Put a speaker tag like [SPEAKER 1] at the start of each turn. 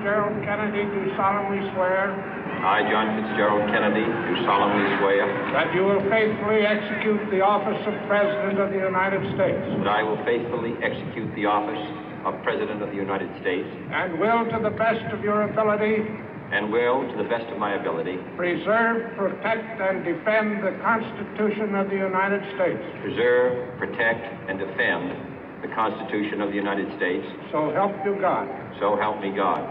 [SPEAKER 1] Fitzgerald Kennedy, do solemnly swear
[SPEAKER 2] I, John Fitzgerald Kennedy, do solemnly swear
[SPEAKER 1] that you will faithfully execute the office of President of the United States
[SPEAKER 2] that I will faithfully execute the office of President of the United States
[SPEAKER 1] and will, to the best of your ability,
[SPEAKER 2] and will, to the best of my ability,
[SPEAKER 1] preserve, protect, and defend the Constitution of the United States.
[SPEAKER 2] preserve, protect, and defend the Constitution of the United States.
[SPEAKER 1] So help you God.
[SPEAKER 2] So help me God.